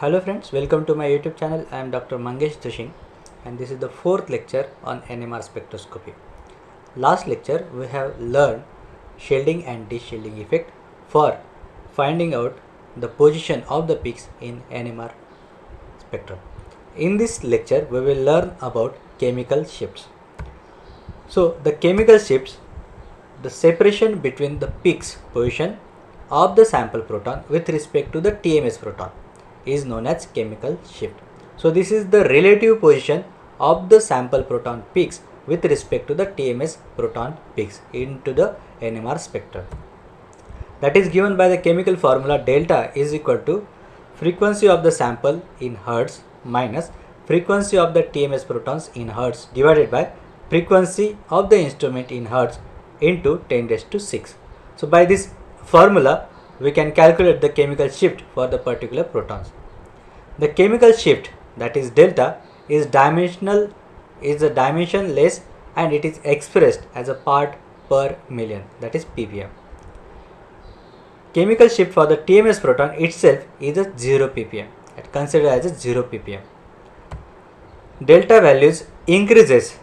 Hello friends, welcome to my YouTube channel. I am Dr. Mangesh Dushing and this is the fourth lecture on NMR spectroscopy. Last lecture we have learned shielding and de-shielding effect for finding out the position of the peaks in NMR spectrum. In this lecture we will learn about chemical shifts. So the chemical shifts, the separation between the peaks position of the sample proton with respect to the TMS proton is known as chemical shift. So this is the relative position of the sample proton peaks with respect to the TMS proton peaks into the NMR spectrum. That is given by the chemical formula delta is equal to frequency of the sample in Hertz minus frequency of the TMS protons in Hertz divided by frequency of the instrument in Hertz into 10 raised to 6. So by this formula we can calculate the chemical shift for the particular protons. The chemical shift, that is delta, is dimensionless and it is expressed as a part per million, that is ppm. Chemical shift for the TMS proton itself is a 0 ppm. Consider as a 0 ppm. Delta values increases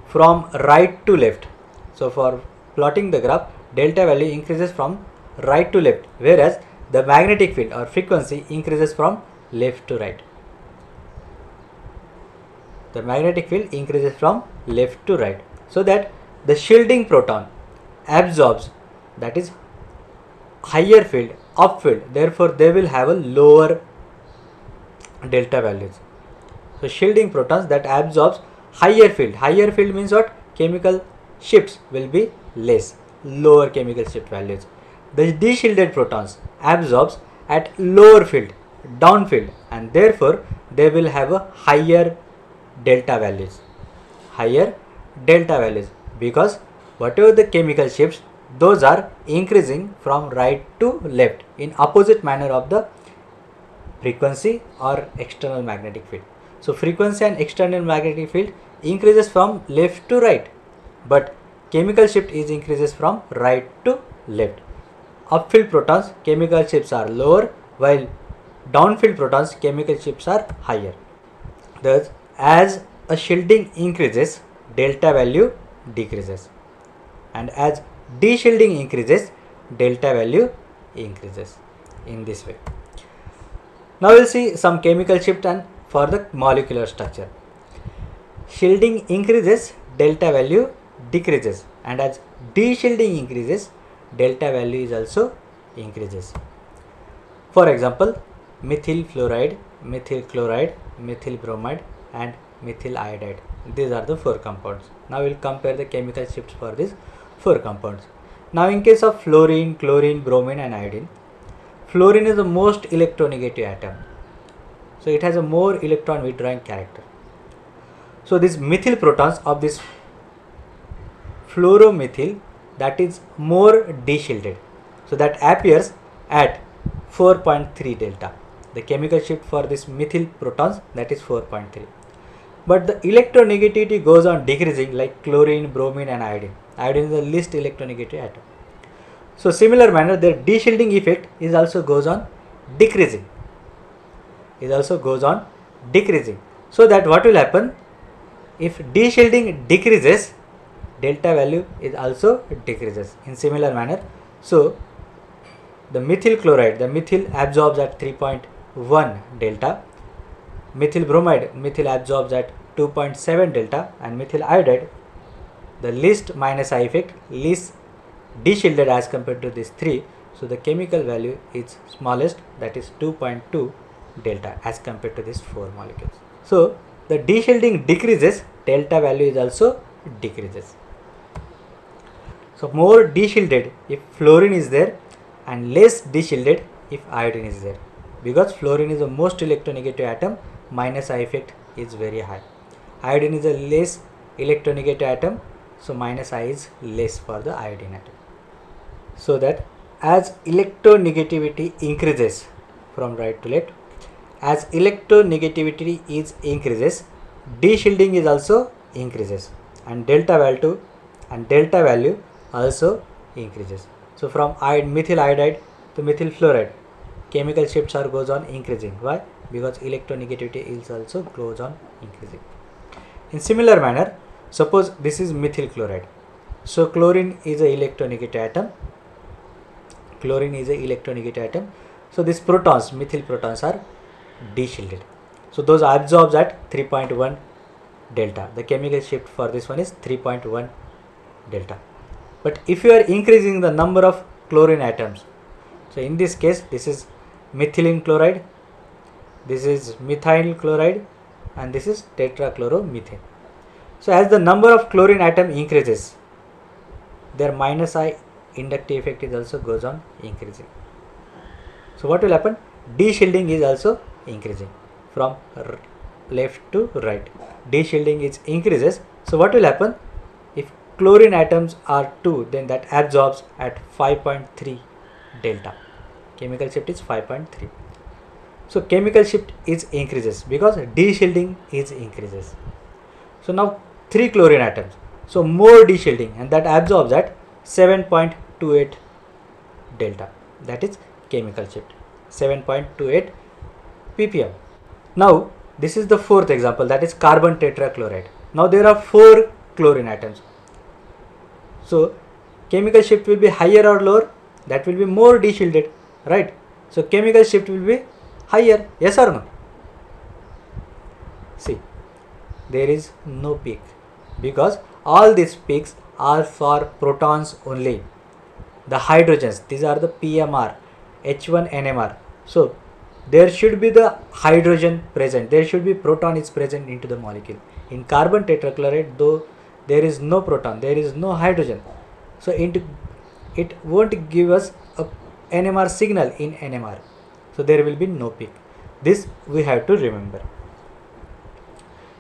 from right to left. So for plotting the graph, delta value increases from right to left, whereas the magnetic field or frequency increases from left to right. The magnetic field increases from left to right, so that the shielding proton absorbs, that is higher field, upfield, therefore they will have a lower delta values. So shielding protons that absorbs higher field means what? Chemical shifts will be less, lower chemical shift values. The de-shielded protons absorbs at lower field, downfield, and therefore they will have a higher delta values, because whatever the chemical shifts, those are increasing from right to left in opposite manner of the frequency or external magnetic field. So frequency and external magnetic field increases from left to right, but chemical shift is increases from right to left. Upfield protons chemical shifts are lower, while downfield protons chemical shifts are higher. Thus, as a shielding increases, delta value decreases, and as de-shielding increases, delta value increases in this way. Now we will see some chemical shift and for the molecular structure. Shielding increases, delta value decreases, and as de-shielding increases, delta value is also increases. For example, methyl fluoride, methyl chloride, methyl bromide and methyl iodide. These are the four compounds. Now we will compare the chemical shifts for these four compounds. Now in case of fluorine, chlorine, bromine and iodine, fluorine is the most electronegative atom. So it has a more electron withdrawing character. So these methyl protons of this fluoromethyl, that is more de-shielded. So that appears at 4.3 delta. The chemical shift for this methyl protons, that is 4.3. But the electronegativity goes on decreasing like chlorine, bromine and iodine. Iodine is the least electronegative atom. So similar manner, their de-shielding effect is also goes on decreasing. So that what will happen? If de-shielding decreases, delta value is also decreases in similar manner. So the methyl chloride, the methyl absorbs at 3.1 delta, methyl bromide, methyl absorbs at 2.7 delta, and methyl iodide, the least minus I effect, least de-shielded as compared to these three. So the chemical value is smallest, that is 2.2 delta as compared to these four molecules. So the de-shielding decreases, delta value is also decreases. So more de-shielded if fluorine is there and less de-shielded if iodine is there, because fluorine is the most electronegative atom, minus I effect is very high. Iodine is a less electronegative atom, so minus I is less for the iodine atom. So that as electronegativity increases from right to left, as electronegativity is increases, de-shielding is also increases, and delta value also increases. So from methyl iodide to methyl fluoride, chemical shifts are goes on increasing. Why? because electronegativity is also goes on increasing. In similar manner, suppose this is methyl chloride. So chlorine is a electronegative atom. Chlorine is a electronegative atom. So these protons, methyl protons, are d-shielded. So those absorbs at 3.1 delta. The chemical shift for this one is 3.1 delta. But if you are increasing the number of chlorine atoms, so in this case this is methylene chloride, this is methyl chloride, and this is tetrachloromethane. So as the number of chlorine atom increases, their minus I inductive effect is also goes on increasing. So what will happen? D-shielding is also increasing from left to right. D-shielding is increases. So what will happen? If chlorine atoms are 2, then that absorbs at 5.3 delta. Chemical shift is 5.3. So chemical shift is increases because D-shielding is increases. So now 3 chlorine atoms. So more D-shielding, and that absorbs at 7.28 delta. That is chemical shift, 7.28 ppm. Now this is the fourth example, that is carbon tetrachloride. Now there are 4 chlorine atoms. So chemical shift will be higher or lower? That will be more D-shielded, right? So chemical shift will be higher, yes or no? See, there is no peak because all these peaks are for protons only. The hydrogens, these are the PMR, H1 NMR. So there should be the hydrogen present, there should be proton is present into the molecule. In carbon tetrachloride, though there is no proton, there is no hydrogen, so it won't give us a NMR signal in NMR. So there will be no peak. This we have to remember.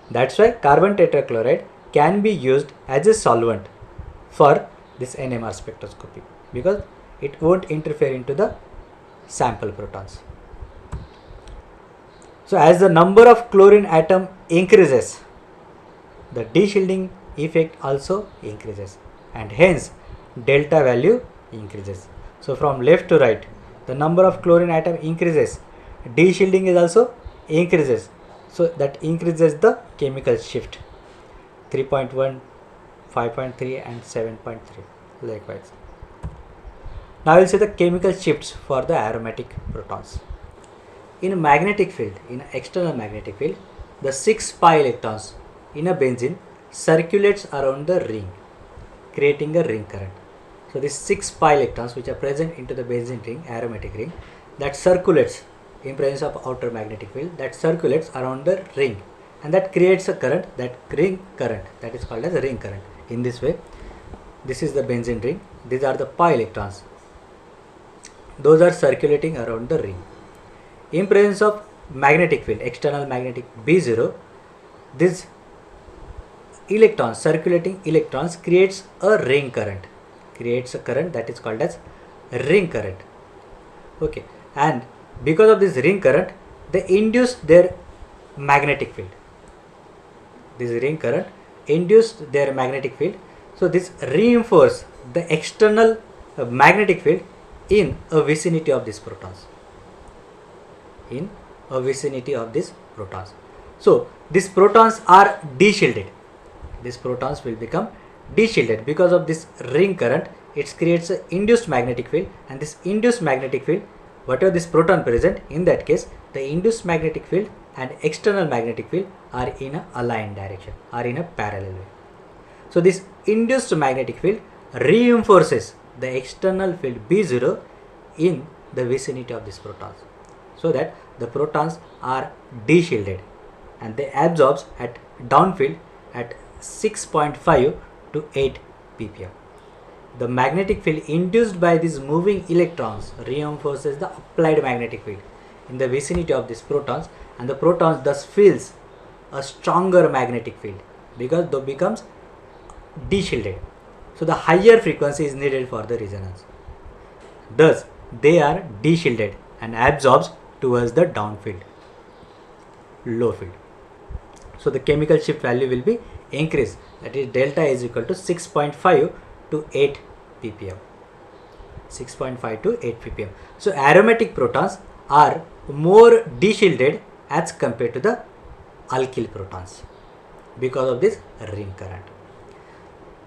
That's why carbon tetrachloride can be used as a solvent for this NMR spectroscopy because it won't interfere into the sample protons. So as the number of chlorine atom increases, the D-shielding effect also increases, and hence delta value increases. So from left to right, the number of chlorine atom increases, D-shielding is also increases. So that increases the chemical shift, 3.1, 5.3 and 7.3 likewise. Now we will see the chemical shifts for the aromatic protons. In a magnetic field, in an external magnetic field, the 6 pi electrons in a benzene circulates around the ring, creating a ring current. So these 6 pi electrons which are present into the benzene ring, aromatic ring, that circulates in presence of outer magnetic field, that circulates around the ring, and that creates a current, that ring current, that is called as a ring current. In this way, this is the benzene ring, these are the pi electrons, those are circulating around the ring. In presence of magnetic field, external magnetic B0, this electrons, circulating electrons, creates a ring current, creates a current that is called as ring current. Okay, and because of this ring current, they induce their magnetic field. This ring current induced their magnetic field. So this reinforces the external magnetic field in a vicinity of these protons. In a vicinity of these protons. So these protons are D-shielded. These protons will become D-shielded because of this ring current. It creates an induced magnetic field, and this induced magnetic field, whatever this proton present, in that case the induced magnetic field and external magnetic field are in a aligned direction, are in a parallel way. So this induced magnetic field reinforces the external field B0 in the vicinity of these protons, so that the protons are D-shielded and they absorbs at downfield at 6.5 to 8 ppm. The magnetic field induced by these moving electrons reinforces the applied magnetic field in the vicinity of these protons, and the protons thus feels a stronger magnetic field because they becomes D-shielded. So the higher frequency is needed for the resonance. Thus they are D-shielded and absorbs towards the downfield, low field. So the chemical shift value will be increased, that is delta is equal to 6.5 to 8 ppm. 6.5 to 8 ppm. So aromatic protons are more D-shielded as compared to the alkyl protons because of this ring current.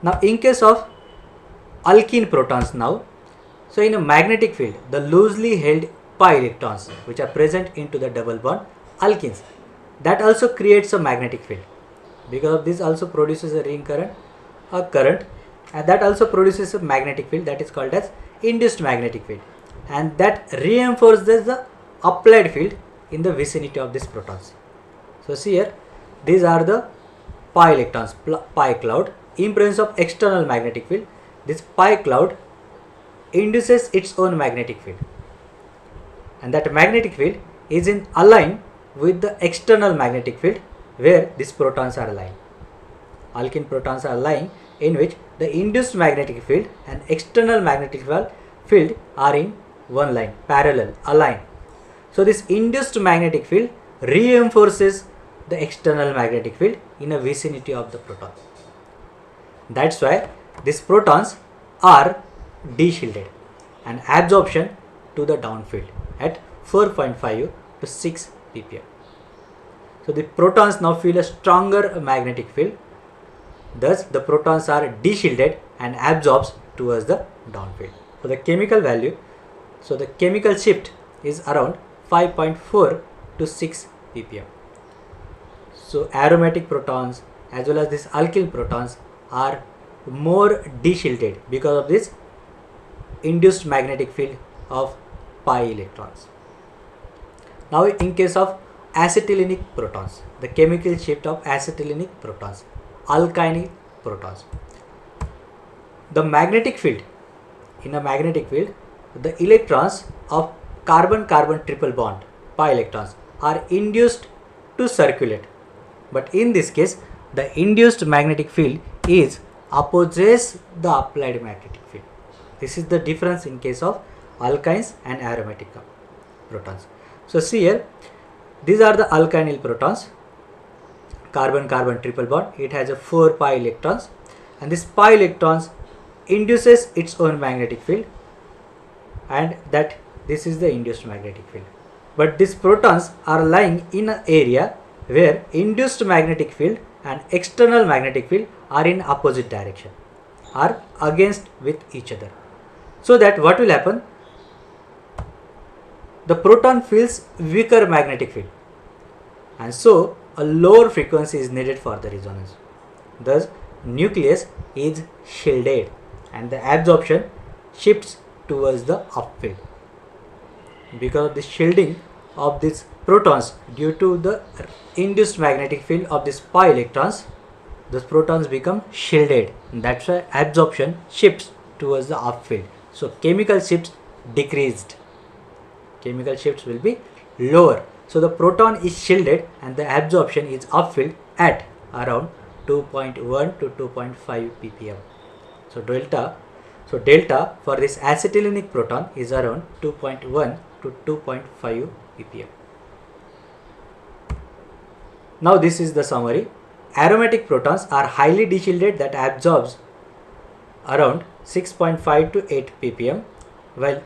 Now in case of alkene protons now, so in a magnetic field, the loosely held pi electrons which are present into the double bond alkenes, that also creates a magnetic field. Because of this also produces a ring current, and that also produces a magnetic field that is called as induced magnetic field, and that reinforces the applied field in the vicinity of these protons. So see here, these are the pi electrons, pi cloud. In presence of external magnetic field, this pi cloud induces its own magnetic field, and that magnetic field is in align with the external magnetic field where these protons are lying. Alkene protons are lying in which the induced magnetic field and external magnetic field are in one line, parallel, aligned. So this induced magnetic field reinforces the external magnetic field in a vicinity of the proton. That's why these protons are de-shielded and absorption to the downfield at 4.5 to 6 ppm. So the protons now feel a stronger magnetic field. Thus the protons are de-shielded and absorbs towards the downfield. So the chemical value, so the chemical shift is around 5.4 to 6 ppm. So aromatic protons as well as these alkyl protons are more de-shielded because of this induced magnetic field of pi electrons. Now in case of acetylenic protons, the chemical shift of acetylenic protons, alkynyl protons. The magnetic field, in a magnetic field, the electrons of carbon-carbon triple bond, pi electrons, are induced to circulate. But in this case, the induced magnetic field is opposes the applied magnetic field. This is the difference in case of alkynes and aromatic protons. So see here, these are the alkynyl protons, carbon-carbon triple bond. It has a 4 pi electrons, and this pi electrons induces its own magnetic field, and that this is the induced magnetic field. But these protons are lying in an area where induced magnetic field and external magnetic field are in opposite direction, are against with each other. So that what will happen? The proton feels weaker magnetic field, and so a lower frequency is needed for the resonance. Thus nucleus is shielded and the absorption shifts towards the upfield. Because of the shielding of these protons due to the induced magnetic field of these pi electrons, those protons become shielded, and that's why absorption shifts towards the upfield. So chemical shifts decreased, chemical shifts will be lower. So the proton is shielded and the absorption is upfield at around 2.1 to 2.5 ppm. So delta for this acetylenic proton is around 2.1 to 2.5 ppm. Now this is the summary. Aromatic protons are highly de-shielded that absorbs around 6.5 to 8 ppm, while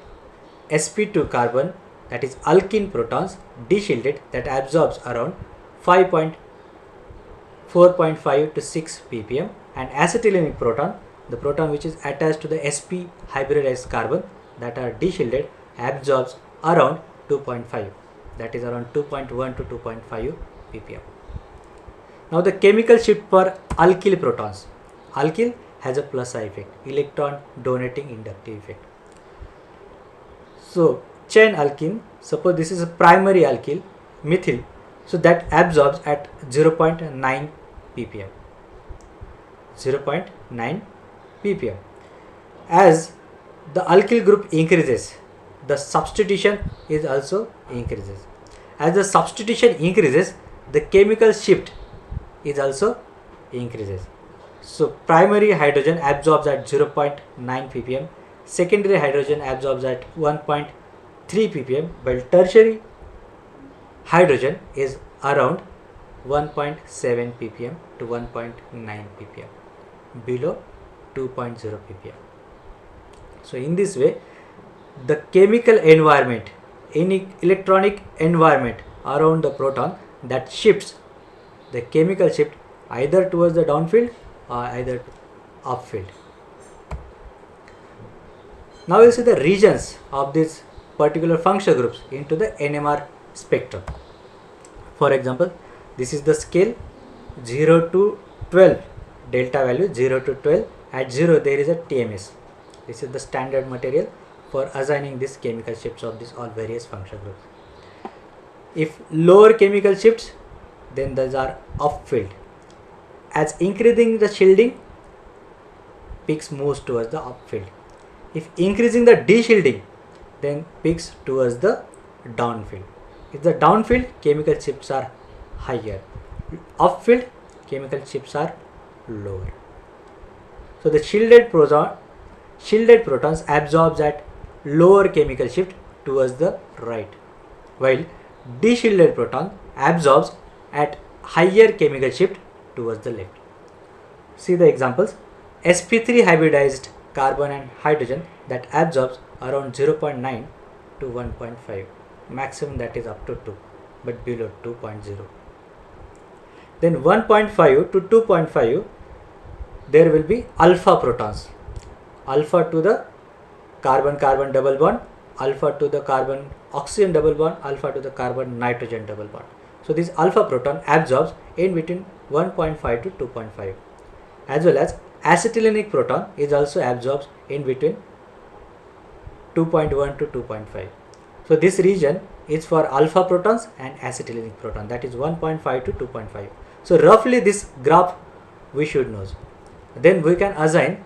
sp2 carbon, that is alkene protons, de-shielded that absorbs around 4.5 to 6 ppm, and acetylenic proton, the proton which is attached to the sp hybridized carbon, that are de-shielded, absorbs around 2.5, that is around 2.1 to 2.5 ppm. Now the chemical shift for alkyl protons. Alkyl has a plus effect, electron donating inductive effect. So chain alkene, suppose this is a primary alkyl, methyl, so that absorbs at 0.9 ppm. 0.9 ppm. As the alkyl group increases, the substitution is also increases. As the substitution increases, the chemical shift is also increases. So primary hydrogen absorbs at 0.9 ppm, secondary hydrogen absorbs at 1.3 ppm, while tertiary hydrogen is around 1.7 ppm to 1.9 ppm, below 2.0 ppm. So in this way, the chemical environment, any electronic environment around the proton that shifts the chemical shift either towards the downfield or either upfield. Now we'll see the regions of these particular functional groups into the NMR spectrum. For example, this is the scale 0 to 12, delta value 0 to 12. At 0 there is a TMS. This is the standard material for assigning these chemical shifts of these all various functional groups. If lower chemical shifts, then those are upfield. As increasing the shielding, peaks moves towards the upfield. If increasing the deshielding, then peaks towards the downfield. If the downfield, chemical shifts are higher. Upfield, chemical shifts are lower. So the shielded protons absorbs at lower chemical shift towards the right, while deshielded proton absorbs at higher chemical shift towards the left. See the examples. sp3 hybridized carbon and hydrogen that absorbs around 0.9 to 1.5, maximum that is up to 2, but below 2.0. Then 1.5 to 2.5, there will be alpha protons. Alpha to the carbon-carbon double bond, alpha to the carbon-oxygen double bond, alpha to the carbon-nitrogen double bond. So this alpha proton absorbs in between 1.5 to 2.5, as well as acetylenic proton is also absorbs in between 2.1 to 2.5. So this region is for alpha protons and acetylenic proton, that is 1.5 to 2.5. So roughly this graph we should know. Then we can assign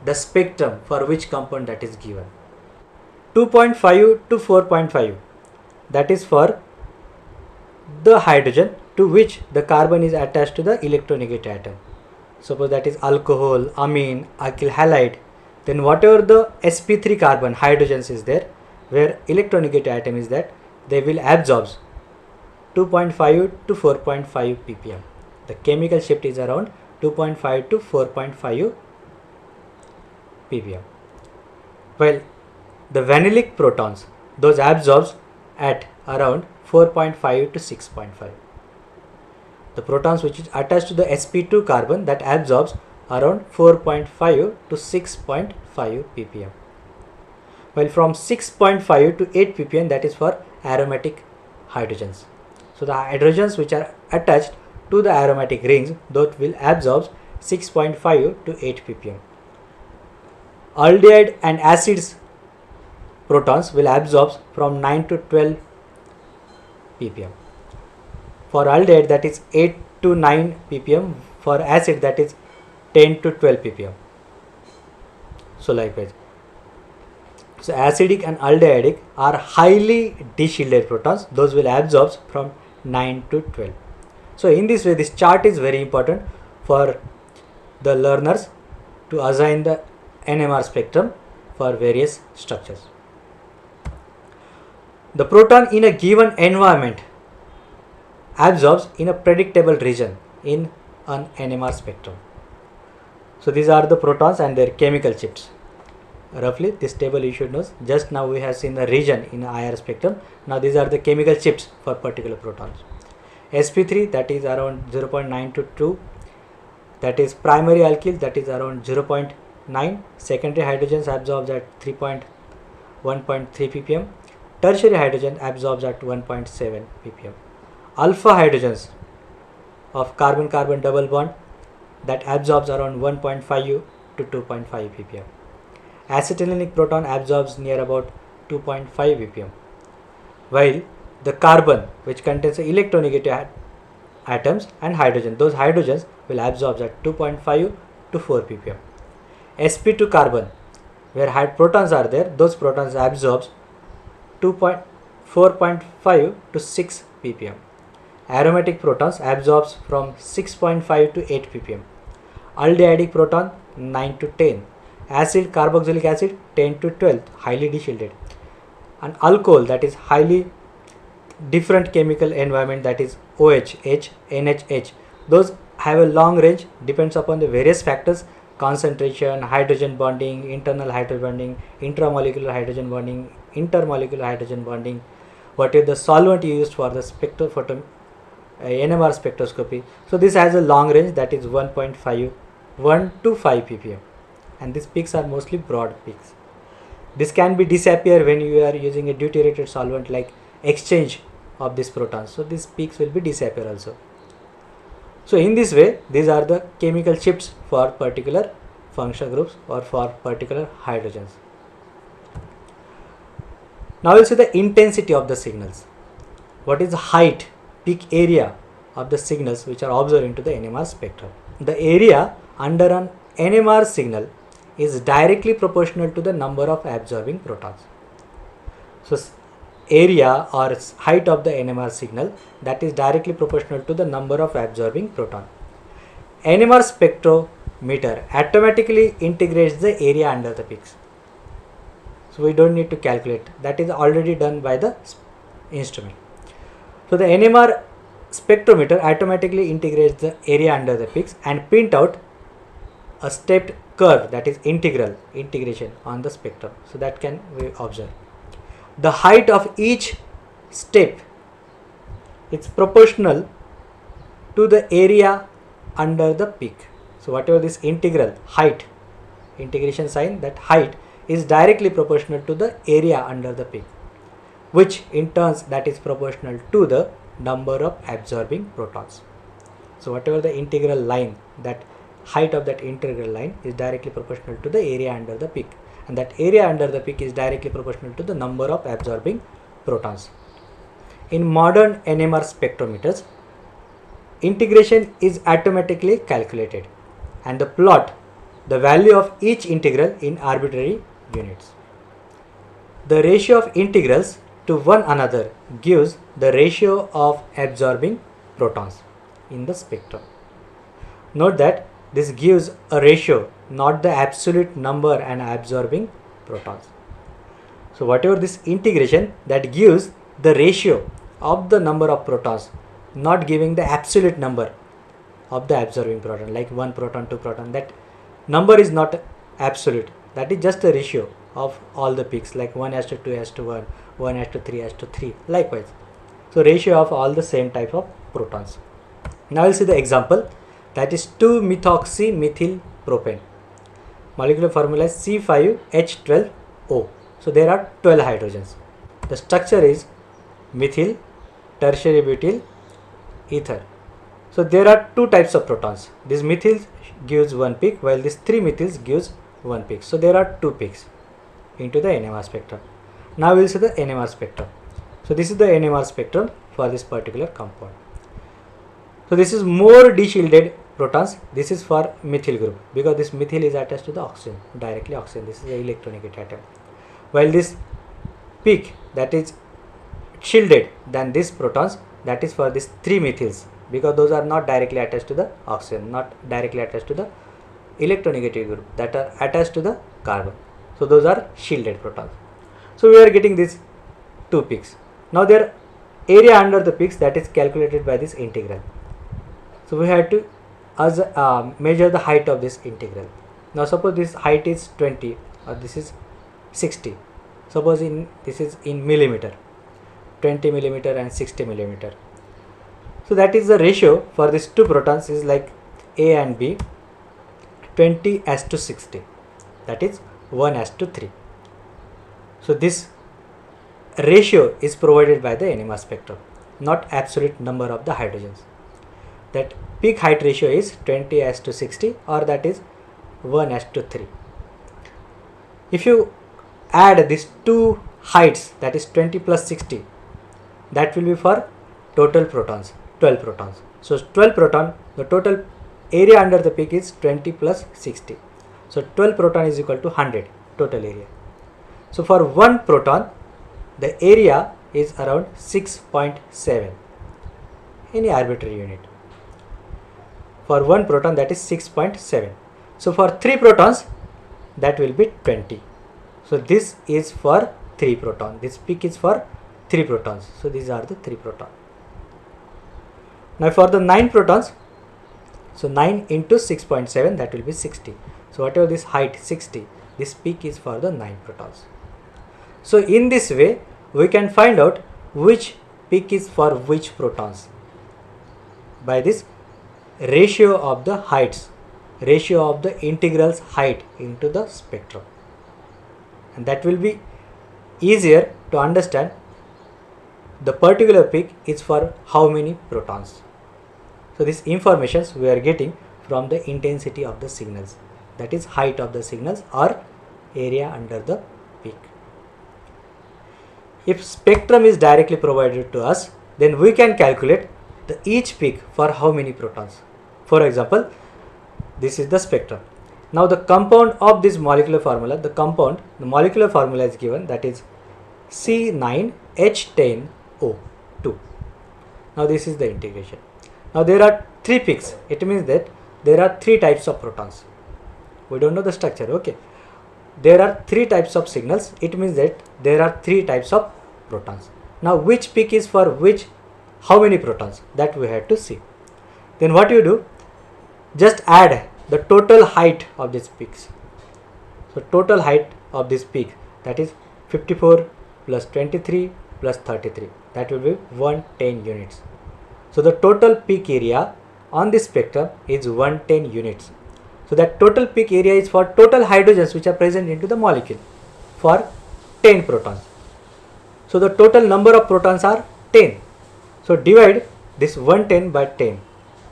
the spectrum for which compound that is given. 2.5 to 4.5, that is for the hydrogen to which the carbon is attached to the electronegative atom. Suppose that is alcohol, amine, alkyl halide. Then whatever the sp3 carbon hydrogens is there, where electronegative atom is that, they will absorb 2.5 to 4.5 ppm. The chemical shift is around 2.5 to 4.5 ppm. While the vanillic protons, those absorbs at around 4.5 to 6.5. The protons which is attached to the sp2 carbon that absorbs around 4.5 to 6.5 ppm. While from 6.5 to 8 ppm, that is for aromatic hydrogens. So the hydrogens which are attached to the aromatic rings, those will absorb 6.5 to 8 ppm. Aldehyde and acids protons will absorb from 9 to 12 ppm. For aldehyde that is 8 to 9 ppm, for acid that is 10 to 12 ppm. So likewise. So acidic and aldehydic are highly deshielded protons, those will absorb from 9 to 12. So in this way, this chart is very important for the learners to assign the NMR spectrum for various structures. The proton in a given environment absorbs in a predictable region in an NMR spectrum. So these are the protons and their chemical shifts. Roughly this table you should know. Just now we have seen the region in IR spectrum. Now these are the chemical shifts for particular protons. sp3 that is around 0.9 to 2, that is primary alkyl, that is around 0.9. Secondary hydrogens absorbs at 1.3 ppm. Tertiary hydrogen absorbs at 1.7 ppm. Alpha hydrogens of carbon-carbon double bond that absorbs around 1.5 to 2.5 ppm. Acetylenic proton absorbs near about 2.5 ppm, while the carbon which contains electronegative atoms and hydrogen, those hydrogens will absorb at 2.5 to 4 ppm. sp2 carbon, where protons are there, those protons absorbs 4.5 to 6 ppm. Aromatic protons absorbs from 6.5 to 8 ppm. Aldehydic proton 9 to 10. Acid, carboxylic acid 10 to 12, highly deshielded. And alcohol, that is highly different chemical environment, that is OH, H, NH, those have a long range, depends upon the various factors: concentration, hydrogen bonding, internal hydrogen bonding, intramolecular hydrogen bonding, intermolecular hydrogen bonding, what is the solvent used for the spectrophoto NMR spectroscopy. So this has a long range, that is 1 to 5 ppm, and these peaks are mostly broad peaks. This can be disappear when you are using a deuterated solvent like exchange of these protons. So these peaks will be disappear also. So in this way, these are the chemical shifts for particular functional groups or for particular hydrogens. Now we'll see the intensity of the signals. What is the height, peak area of the signals which are observed into the NMR spectrum? The area under an NMR signal is directly proportional to the number of absorbing protons. So area or height of the NMR signal, that is directly proportional to the number of absorbing proton. NMR spectrometer automatically integrates the area under the peaks. So we don't need to calculate, that is already done by the instrument. So the NMR spectrometer automatically integrates the area under the peaks and print out a stepped curve, that is integration on the spectrum. So that can we observe. The height of each step is proportional to the area under the peak. So whatever this integral height, integration sign, that height is directly proportional to the area under the peak, which in turns that is proportional to the number of absorbing protons. So whatever the integral line, that height of that integral line is directly proportional to the area under the peak, and that area under the peak is directly proportional to the number of absorbing protons. In modern NMR spectrometers, integration is automatically calculated and the plot the value of each integral in arbitrary units. The ratio of integrals to one another gives the ratio of absorbing protons in the spectrum. Note that this gives a ratio, not the absolute number and absorbing protons. So whatever this integration, that gives the ratio of the number of protons, not giving the absolute number of the absorbing proton, like 1 proton, 2 proton. That number is not absolute, that is just a ratio of all the peaks, like 1:2:1, 1:3:3, likewise. So ratio of all the same type of protons. Now we'll see the example, that is 2-methoxymethylpropane. Molecular formula is C5H12O. So there are 12 hydrogens. The structure is methyl, tertiary butyl, ether. So there are two types of protons. This methyl gives one peak, while this 3 methyls gives one peak. So there are 2 peaks into the NMR spectrum. Now we will see the NMR spectrum. So this is the NMR spectrum for this particular compound. So this is more de-shielded protons. This is for methyl group, because this methyl is attached to the oxygen, directly oxygen. This is the electronegative atom. While this peak, that is shielded than these protons, that is for these 3 methyls, because those are not directly attached to the oxygen, not directly attached to the electronegative group, that are attached to the carbon. So those are shielded protons. So we are getting these 2 peaks. Now their area under the peaks, that is calculated by this integral. So we have to measure the height of this integral. Now suppose this height is 20 or this is 60. Suppose this is in millimeter, 20 millimeter and 60 millimeter. So that is the ratio for these 2 protons is like A and B, 20:60, that is 1:3. So this ratio is provided by the NMR spectrum, not absolute number of the hydrogens. That peak height ratio is 20:60, or that is 1:3. If you add these 2 heights, that is 20 plus 60, that will be for total protons, 12 protons. So 12 proton, the total area under the peak is 20 plus 60. So 12 proton is equal to 100 total area. So for 1 proton, the area is around 6.7, any arbitrary unit. For 1 proton, that is 6.7. So for 3 protons, that will be 20. So this is for 3 proton. This peak is for 3 protons. So these are the 3 protons. Now for the 9 protons, so 9 into 6.7, that will be 60. So whatever this height 60, this peak is for the 9 protons. So in this way, we can find out which peak is for which protons by this ratio of the heights, ratio of the integral's height into the spectrum, and that will be easier to understand. The particular peak is for how many protons. So this information we are getting from the intensity of the signals, that is height of the signals or area under the peak. If spectrum is directly provided to us, then we can calculate the each peak for how many protons. For example, this is the spectrum. Now the compound of this molecular formula, the molecular formula is given, that is C9H10O2. Now this is the integration. Now there are 3 peaks. It means that there are 3 types of protons. We don't know the structure, okay. There are 3 types of signals. It means that there are 3 types of protons. Now which peak is for which, how many protons, that we have to see. Then what you do, just add the total height of these peaks. So total height of this peak, that is 54 plus 23 plus 33, that will be 110 units. So the total peak area on this spectrum is 110 units. So that total peak area is for total hydrogens which are present into the molecule for 10 protons. So the total number of protons are 10. So divide this 110 by 10.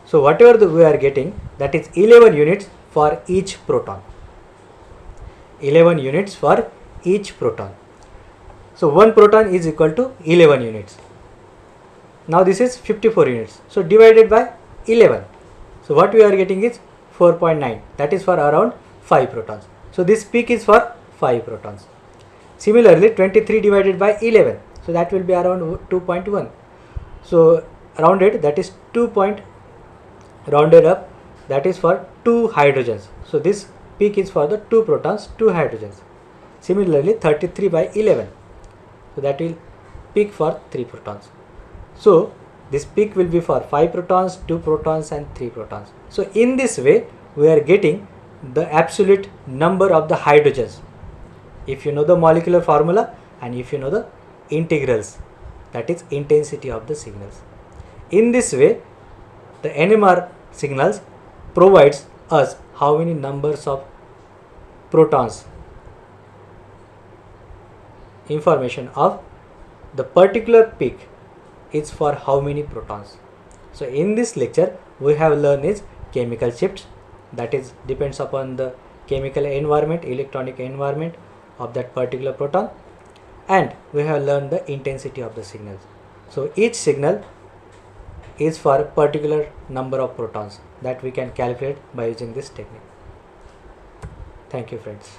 So whatever we are getting, that is 11 units for each proton. 11 units for each proton. So 1 proton is equal to 11 units. Now this is 54 units. So divided by 11. So what we are getting is 4.9. That is for around 5 protons. So this peak is for 5 protons. Similarly 23 divided by 11. So that will be around 2.1. So rounded, that is 2 point rounded up, that is for 2 hydrogens. So this peak is for the 2 protons, 2 hydrogens. Similarly 33 by 11. So that will peak for 3 protons. So this peak will be for 5 protons, 2 protons and 3 protons. So in this way we are getting the absolute number of the hydrogens if you know the molecular formula and if you know the integrals, that is intensity of the signals. In this way the NMR signals provides us how many numbers of protons, information of the particular peak is for how many protons. So in this lecture we have learned is chemical shifts, that is depends upon the chemical environment, electronic environment of that particular proton, and we have learned the intensity of the signals. So each signal is for a particular number of protons that we can calculate by using this technique. Thank you friends.